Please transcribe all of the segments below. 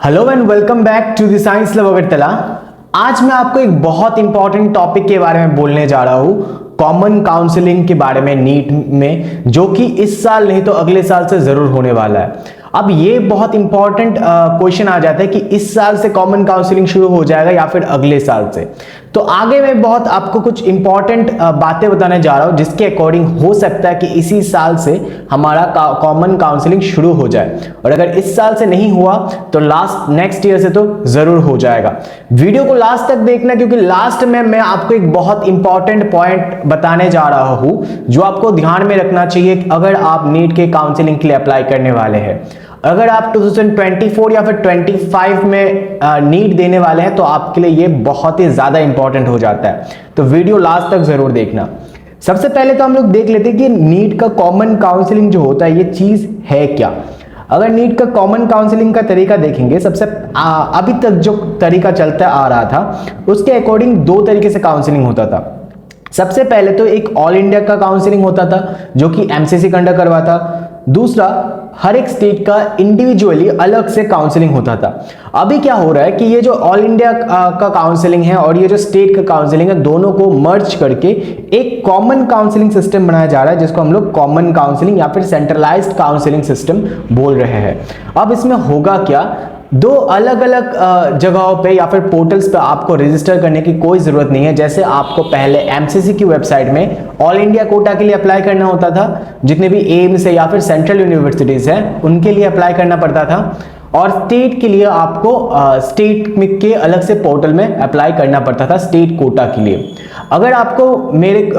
Hello and welcome back to the science love Agartala. आज मैं आपको एक बहुत इंपॉर्टेंट टॉपिक के बारे में बोलने जा रहा हूँ, कॉमन काउंसलिंग के बारे में नीट में, जो कि इस साल नहीं तो अगले साल से जरूर होने वाला है। अब ये बहुत इंपॉर्टेंट क्वेश्चन आ जाता है कि इस साल से कॉमन काउंसलिंग शुरू हो जाएगा या फिर अगले साल से। तो आगे मैं बहुत आपको कुछ इंपॉर्टेंट बातें बताने जा रहा हूं जिसके अकॉर्डिंग हो सकता है कि इसी साल से हमारा कॉमन काउंसलिंग शुरू हो जाए, और अगर इस साल से नहीं हुआ तो नेक्स्ट ईयर से तो जरूर हो जाएगा। वीडियो को लास्ट तक देखना, क्योंकि लास्ट में मैं आपको एक बहुत इंपॉर्टेंट पॉइंट बताने जा रहा हूं जो आपको ध्यान में रखना चाहिए अगर आप नीट के काउंसलिंग के लिए अप्लाई करने वाले हैं। अगर आप 2024 या फिर 25 में नीट देने वाले हैं तो आपके लिए ये बहुत ही ज्यादा इंपॉर्टेंट हो जाता है, तो वीडियो लास्ट तक जरूर देखना। सबसे पहले तो हम लोग देख लेते हैं कि नीट का कॉमन काउंसलिंग जो होता है ये चीज है क्या। अगर नीट का कॉमन काउंसलिंग का तरीका देखेंगे, सबसे अभी तक जो तरीका चलता आ रहा था उसके अकॉर्डिंग दो तरीके से काउंसलिंग होता था। सबसे पहले तो एक ऑल इंडिया का काउंसलिंग होता था जो कि एमसीसी कंडक्ट करवाता, दूसरा हर एक स्टेट का इंडिविजुअली अलग से काउंसलिंग होता था। अभी क्या हो रहा है कि ये जो ऑल इंडिया का काउंसलिंग है और ये जो स्टेट का काउंसलिंग है, दोनों को मर्ज करके एक कॉमन काउंसलिंग सिस्टम बनाया जा रहा है जिसको हम लोग कॉमन काउंसलिंग या फिर सेंट्रलाइज्ड काउंसलिंग सिस्टम बोल रहे हैं। अब इसमें होगा क्या, दो अलग अलग जगहों पे या फिर पोर्टल्स पे आपको रजिस्टर करने की कोई जरूरत नहीं है। जैसे आपको पहले एमसीसी की वेबसाइट में ऑल इंडिया कोटा के लिए अप्लाई करना होता था, जितने भी एम्स है या फिर सेंट्रल यूनिवर्सिटीज हैं उनके लिए अप्लाई करना पड़ता था, और स्टेट के लिए आपको स्टेट के अलग से पोर्टल में अप्लाई करना पड़ता था स्टेट कोटा के लिए। अगर आपको मेरे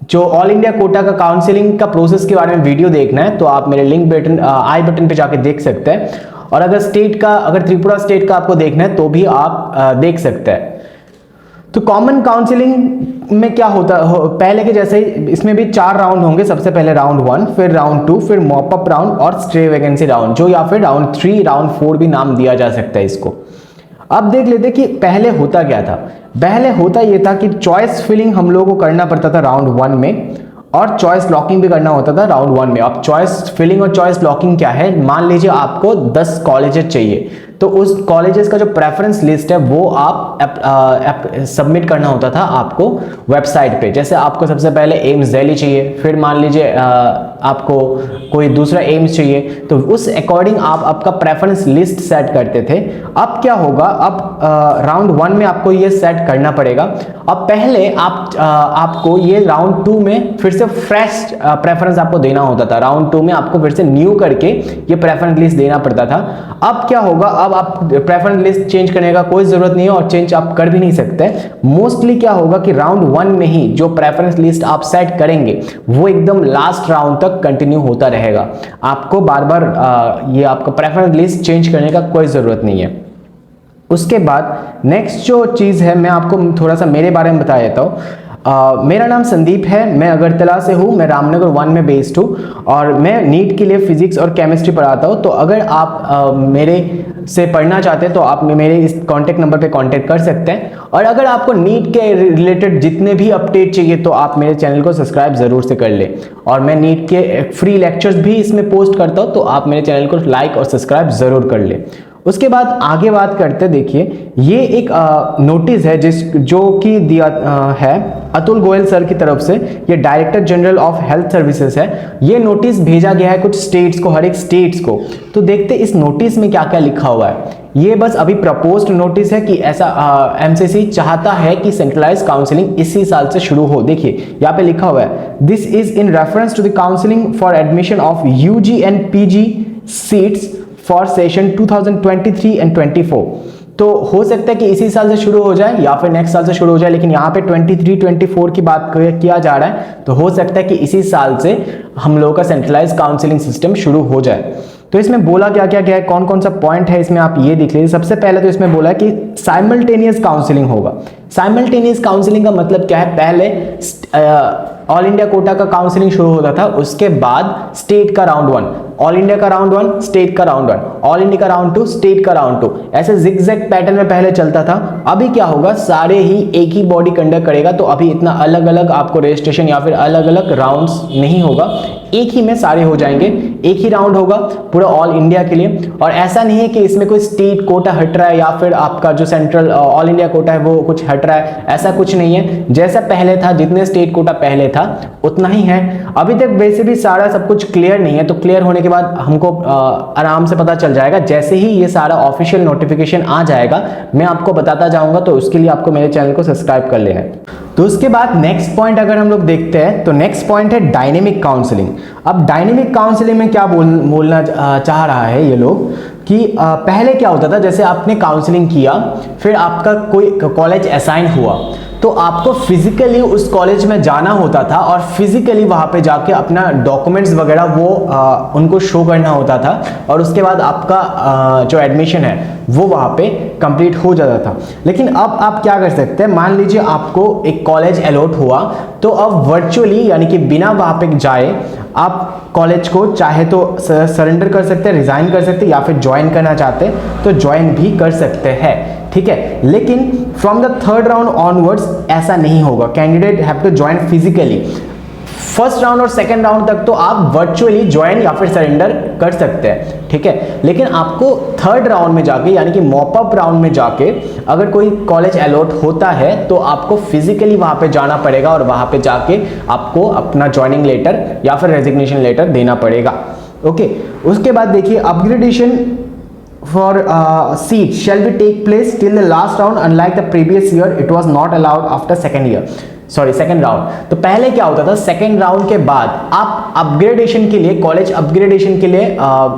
जो ऑल इंडिया कोटा का काउंसलिंग का प्रोसेस के बारे में वीडियो देखना है तो आप मेरे लिंक बटन आई बटन पे जाके देख सकते हैं, और अगर त्रिपुरा स्टेट का आपको देखना है तो भी आप देख सकते हैं। तो कॉमन काउंसलिंग में क्या होता है, पहले के जैसे ही इसमें भी 4 राउंड होंगे। सबसे पहले राउंड 1, फिर राउंड 2, फिर मॉप अप राउंड और स्ट्रे वैकेंसी राउंड, जो या फिर राउंड 3, राउंड 4 भी नाम दिया जा सकता है इसको। अब देख लेते कि पहले होता क्या था। पहले होता यह था कि चॉइस फिलिंग हम लोगों को करना पड़ता था राउंड 1 में, और चॉइस लॉकिंग भी करना होता था राउंड 1 में। अब चॉइस फिलिंग और चॉइस लॉकिंग क्या है, मान लीजिए आपको 10 कॉलेजेस चाहिए, तो उस कॉलेजेस का जो प्रेफरेंस लिस्ट है वो आप सबमिट करना होता था आपको वेबसाइट पे। जैसे आपको सबसे पहले एम्स दिल्ली चाहिए, फिर मान लीजिए आपको कोई दूसरा एम्स चाहिए, तो उस अकॉर्डिंग आप आपका प्रेफरेंस लिस्ट सेट करते थे। अब क्या होगा, अब राउंड 1 में आपको ये सेट करना पड़ेगा। अब पहले आपको ये राउंड 2 में फिर से फ्रेश प्रेफरेंस आपको देना होता था। राउंड 2 में आपको फिर से न्यू करके ये प्रेफरेंस लिस्ट देना पड़ता था। अब क्या होगा, अब आप प्रेफरेंस लिस्ट चेंज करने का कोई जरूरत नहीं है, और चेंज आप कर भी नहीं सकते। मोस्टली क्या होगा कि राउंड 1 में ही जो प्रेफरेंस लिस्ट आप सेट करेंगे वो एकदम लास्ट राउंड तक कंटिन्यू होता रहेगा। आपको बार बार ये आपका प्रेफरेंस लिस्ट चेंज करने का कोई जरूरत नहीं है। उसके बाद नेक्स्ट जो चीज है, मैं आपको थोड़ा सा मेरे बारे में बता देता हूँ। मेरा नाम संदीप है, मैं अगरतला से हूँ, मैं रामनगर 1 में बेस्ड हूँ, और मैं नीट के लिए फिजिक्स और केमिस्ट्री पढ़ाता हूँ। तो अगर आप मेरे से पढ़ना चाहते हैं तो आप मेरे इस कॉन्टैक्ट नंबर पे कांटेक्ट कर सकते हैं। और अगर आपको नीट के रिलेटेड जितने भी अपडेट चाहिए तो आप मेरे चैनल को सब्सक्राइब जरूर से कर ले, और मैं नीट के फ्री लेक्चर्स भी इसमें पोस्ट करता हूँ, तो आप मेरे चैनल को लाइक और सब्सक्राइब जरूर कर ले। उसके बाद आगे बात करते, देखिए ये एक नोटिस है जो कि दिया है अतुल गोयल सर की तरफ से। ये director general of health services है। ये नोटिस भेजा गया है कुछ स्टेट्स को, हर एक स्टेट्स को। तो देखते इस नोटिस में क्या क्या लिखा हुआ है। ये बस अभी प्रपोज्ड नोटिस है कि ऐसा एमसीसी चाहता है कि सेंट्रलाइज काउंसलिंग इसी साल से शुरू हो। देखिए यहाँ पे लिखा हुआ है, this is in reference to the counselling for admission of UG and PG seats for session 2023 and 24। तो हो सकता है कि इसी साल से शुरू हो जाए या फिर नेक्स्ट साल से शुरू हो जाए, लेकिन यहाँ पे 23-24 की बात किया जा रहा है, तो हो सकता है कि इसी साल से हम लोगों का सेंट्रलाइज काउंसलिंग सिस्टम शुरू हो जाए। तो इसमें बोला क्या क्या क्या है, कौन कौन सा पॉइंट है इसमें आप ये देख लीजिए। सबसे पहले तो इसमें बोला कि साइमल्टेनियस काउंसलिंग होगा। साइमल्टेनियस काउंसलिंग का मतलब क्या है, पहले ऑल इंडिया कोटा का काउंसलिंग शुरू होता था, उसके बाद स्टेट का राउंड 1, ऑल इंडिया का राउंड 1, स्टेट का राउंड 1, ऑल इंडिया का राउंड 2, स्टेट का राउंड 2, ऐसे जिगजैग पैटर्न में पहले चलता था। अभी क्या होगा, सारे ही एक ही बॉडी कंडक्ट करेगा, तो अभी इतना अलग अलग आपको रजिस्ट्रेशन या फिर अलग अलग राउंड्स नहीं होगा, एक ही में सारे हो जाएंगे, एक ही राउंड होगा पूरा ऑल इंडिया के लिए। और ऐसा नहीं है कि इसमें कोई स्टेट कोटा हट रहा है या फिर आपका जो सेंट्रल ऑल इंडिया कोटा है वो कुछ हट रहा है, ऐसा कुछ नहीं है। जैसा पहले था, जितने स्टेट कोटा पहले था उतना ही है। अभी तक वैसे भी सारा सब कुछ क्लियर नहीं है, तो क्लियर होने के बाद हमको आराम से पता चल जाएगा। जैसे ही ये सारा ऑफिशियल नोटिफिकेशन आ जाएगा मैं आपको बताता जाऊंगा, तो उसके लिए आपको मेरे चैनल को सब्सक्राइब कर लेना है। तो उसके बाद नेक्स्ट पॉइंट अगर हम लोग देखते हैं तो नेक्स्ट पॉइंट है डायनेमिक काउंसलिंग। अब डायनेमिक काउंसलिंग में क्या बोलना चाह रहा है ये लोग कि पहले क्या होता था, जैसे आपने काउंसलिंग किया, फिर आपका कोई कॉलेज असाइन हुआ, तो आपको फिजिकली उस कॉलेज में जाना होता था और फिजिकली वहाँ पे जाके अपना डॉक्यूमेंट्स वगैरह वो उनको शो करना होता था, और उसके बाद आपका जो एडमिशन है वो वहाँ पे कंप्लीट हो जाता था। लेकिन अब आप क्या कर सकते हैं, मान लीजिए आपको एक कॉलेज अलॉट हुआ, तो अब वर्चुअली यानी कि बिना वहाँ पे जाए आप कॉलेज को चाहे तो सरेंडर कर सकते हैं, रिजाइन कर सकते हैं, या फिर ज्वाइन करना चाहते हैं तो ज्वाइन भी कर सकते हैं, ठीक है। लेकिन from the third round onwards ऐसा नहीं होगा, candidate have to join physically. First round और सेकंड राउंड तक तो आप वर्चुअली ज्वाइन या फिर सरेंडर कर सकते हैं, ठीक है। लेकिन आपको थर्ड राउंड में जाके यानी कि मॉप अप राउंड में जाके अगर कोई कॉलेज अलॉट होता है तो आपको फिजिकली वहां पे जाना पड़ेगा और वहां पे जाके आपको अपना ज्वाइनिंग लेटर या फिर रेजिग्नेशन लेटर देना पड़ेगा, ओके। उसके बाद देखिए upgradation for seat shall be take place till the last round, unlike the previous year it was not allowed after second round। तो पहले क्या होता था, सेकेंड राउंड के बाद आप अपग्रेडेशन के लिए, कॉलेज अपग्रेडेशन के लिए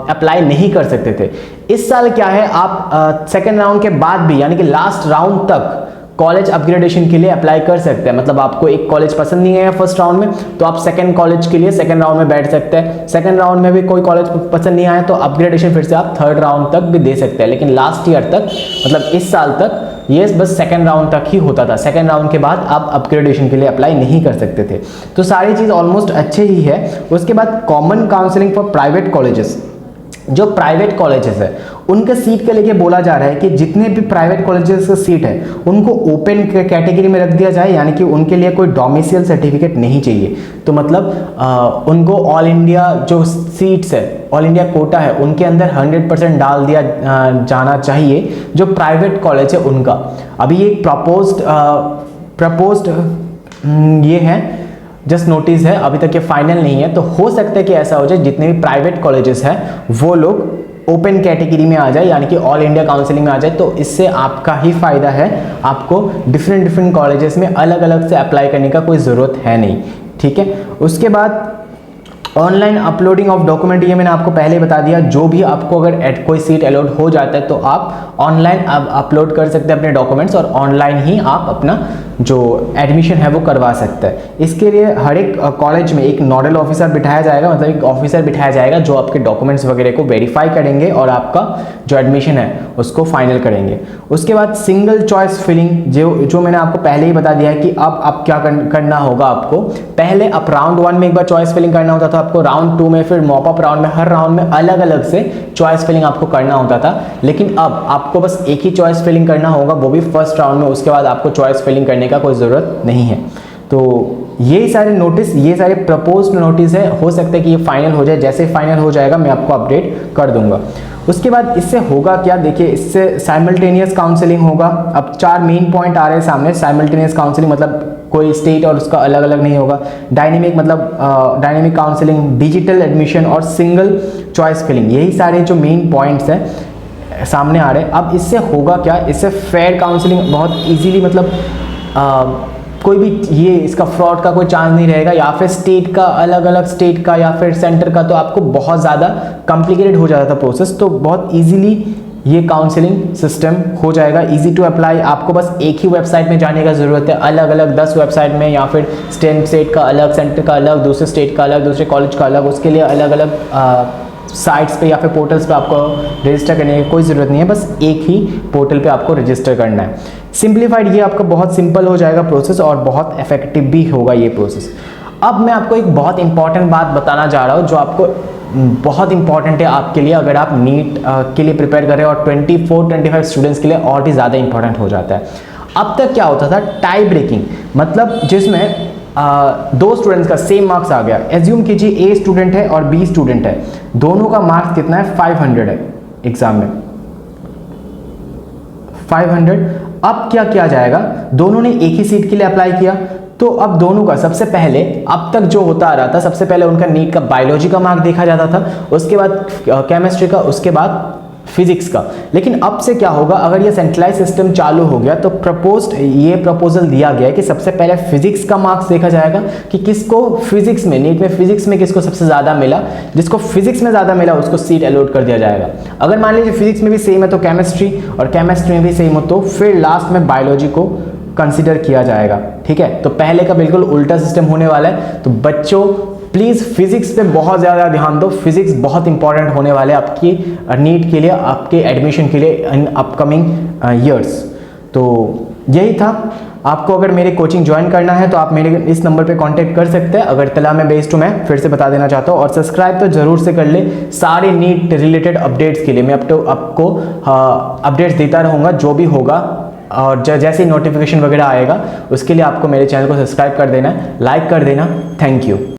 अप्लाई नहीं कर सकते थे। इस साल क्या है, आप सेकेंड राउंड के बाद भी यानी कि लास्ट राउंड तक कॉलेज अपग्रेडेशन के लिए अप्लाई कर सकते हैं। मतलब आपको एक कॉलेज पसंद नहीं है फर्स्ट राउंड में, तो आप सेकंड कॉलेज के लिए सेकंड राउंड में बैठ सकते हैं। सेकंड राउंड में भी कोई कॉलेज पसंद नहीं आया तो अपग्रेडेशन फिर से आप थर्ड राउंड तक भी दे सकते हैं। लेकिन लास्ट ईयर तक, मतलब इस साल तक ये बस सेकंड राउंड तक ही होता था। सेकंड राउंड के बाद आप अपग्रेडेशन के लिए अप्लाई नहीं कर सकते थे। तो सारी चीज़ ऑलमोस्ट अच्छे ही है। उसके बाद common counselling for private colleges, जो प्राइवेट कॉलेजेस है उनके सीट के लेके बोला जा रहा है कि जितने भी प्राइवेट कॉलेजेस का सीट है उनको ओपन कैटेगरी में रख दिया जाए, यानी कि उनके लिए कोई डोमिसाइल सर्टिफिकेट नहीं चाहिए। तो मतलब उनको ऑल इंडिया जो सीट्स है, ऑल इंडिया कोटा है, उनके अंदर 100% डाल दिया जाना चाहिए जो प्राइवेट कॉलेज है उनका। अभी ये प्रपोज्ड ये है, जस्ट नोटिस है, अभी तक ये फाइनल नहीं है। तो हो सकता है कि ऐसा हो जाए जितने भी प्राइवेट कॉलेजेस हैं वो लोग ओपन कैटेगरी में आ जाए, यानी कि ऑल इंडिया काउंसलिंग में आ जाए। तो इससे आपका ही फायदा है, आपको डिफरेंट कॉलेजेस में अलग अलग से अप्लाई करने का कोई ज़रूरत है नहीं, ठीक है। उसके बाद ऑनलाइन अपलोडिंग ऑफ डॉक्यूमेंट, ये मैंने आपको पहले बता दिया। जो भी आपको अगर कोई सीट अलॉट हो जाता है तो आप ऑनलाइन अपलोड कर सकते हैं अपने डॉक्यूमेंट्स, और ऑनलाइन ही आप अपना जो एडमिशन है वो करवा सकते हैं। इसके लिए हर एक कॉलेज में एक नोडल ऑफिसर बिठाया जाएगा, मतलब एक ऑफिसर बिठाया जाएगा जो आपके डॉक्यूमेंट्स वगैरह को वेरीफाई करेंगे और आपका जो एडमिशन है उसको फाइनल करेंगे। उसके बाद सिंगल चॉइस फिलिंग, जो मैंने आपको पहले ही बता दिया है कि अब आप क्या करना होगा आपको। पहले आप राउंड 1 में एक बार चॉइस फिलिंग करना होता था आपको, राउंड 2 में, फिर मॉप अप राउंड में, हर राउंड में अलग अलग से चॉइस फिलिंग आपको करना होता था। लेकिन अब आपको बस एक ही चॉइस फिलिंग करना होगा, वो भी फर्स्ट राउंड में। उसके बाद आपको चॉइस फिलिंग करने का कोई ज़रूरत नहीं है। तो ये सारे नोटिस, ये सारे प्रपोज्ड नोटिस है, हो सकता है कि ये फाइनल हो जाए। जैसे फाइनल हो जाएगा मैं आपको अपडेट कर दूंगा। उसके बाद इससे होगा क्या, देखिए इससे साइमल्टेनियस काउंसलिंग होगा। अब 4 मेन पॉइंट आ रहे हैं सामने। साइमल्टेनियस काउंसलिंग मतलब कोई स्टेट और उसका अलग अलग नहीं होगा। डायनेमिक मतलब डायनेमिक काउंसलिंग, डिजिटल एडमिशन और सिंगल चॉइस फिलिंग, यही सारे जो मेन पॉइंट्स हैं सामने आ रहे हैं। अब इससे होगा क्या, इससे फेयर काउंसलिंग बहुत इजीली, मतलब कोई भी ये इसका फ्रॉड का कोई चांस नहीं रहेगा, या फिर स्टेट का, अलग अलग स्टेट का या फिर सेंटर का, तो आपको बहुत ज़्यादा कॉम्प्लिकेटेड हो जाता था प्रोसेस। तो बहुत इजीली ये काउंसलिंग सिस्टम हो जाएगा, इजी टू अप्लाई। आपको बस एक ही वेबसाइट में जाने का ज़रूरत है, अलग अलग 10 वेबसाइट में, या फिर स्टेट का अलग, सेंटर का अलग, दूसरे स्टेट का अलग, दूसरे कॉलेज का अलग, उसके लिए अलग अलग साइट्स पे या फिर पोर्टल्स पे आपको रजिस्टर करने की कोई ज़रूरत नहीं है। बस एक ही पोर्टल पे आपको रजिस्टर करना है। सिंप्लीफाइड, ये आपका बहुत सिंपल हो जाएगा प्रोसेस और बहुत इफेक्टिव भी होगा ये प्रोसेस। अब मैं आपको एक बहुत इंपॉर्टेंट बात बताना जा रहा हूँ जो आपको बहुत इंपॉर्टेंट है आपके लिए। अगर आप नीट के लिए प्रिपेयर कर रहे हो और 24-25 स्टूडेंट्स के लिए और भी ज़्यादा इंपॉर्टेंट हो जाता है। अब तक क्या होता था, टाई ब्रेकिंग, मतलब जिसमें दो स्टूडेंट्स का सेम मार्क्स आ गया। एज्यूम कीजिए ए स्टूडेंट है और बी स्टूडेंट है, दोनों का मार्क्स कितना है, 500 है एग्जाम में, 500। अब क्या किया जाएगा, दोनों ने एक ही सीट के लिए अप्लाई किया, तो अब दोनों का सबसे पहले, अब तक जो होता आ रहा था, सबसे पहले उनका नीट का बायोलॉजी का मार्क देखा जाता था, उसके बाद केमिस्ट्री का, उसके बाद फिजिक्स का। लेकिन अब से क्या होगा, अगर ये सेंट्रलाइज सिस्टम चालू हो गया तो ये प्रपोजल दिया गया है कि सबसे पहले फिजिक्स का मार्क्स देखा जाएगा कि किसको फिजिक्स में, नीट में फिजिक्स में किसको सबसे ज़्यादा मिला, जिसको फिजिक्स में ज़्यादा मिला उसको सीट अलॉट कर दिया जाएगा। अगर मान लीजिए फिजिक्स में भी सेम है तो केमिस्ट्री, और केमिस्ट्री में भी सेम हो तो फिर लास्ट में बायोलॉजी को कंसिडर किया जाएगा। ठीक है, तो पहले का बिल्कुल उल्टा सिस्टम होने वाला है। तो बच्चों प्लीज़ फिजिक्स पे बहुत ज़्यादा ध्यान दो, फिजिक्स बहुत इंपॉर्टेंट होने वाले आपकी नीट के लिए, आपके एडमिशन के लिए इन अपकमिंग ईयर्स। तो यही था। आपको अगर मेरे कोचिंग ज्वाइन करना है तो आप मेरे इस नंबर पे कांटेक्ट कर सकते हैं। अगरतला में बेस्ड हूँ, मैं फिर से बता देना चाहता हूँ, और सब्सक्राइब तो जरूर से कर ले सारे नीट रिलेटेड अपडेट्स के लिए। मैं आपको अपडेट्स देता रहूँगा जो भी होगा, और जैसे ही नोटिफिकेशन वगैरह आएगा उसके लिए आपको मेरे चैनल को सब्सक्राइब कर देना है, लाइक कर देना। Thank you.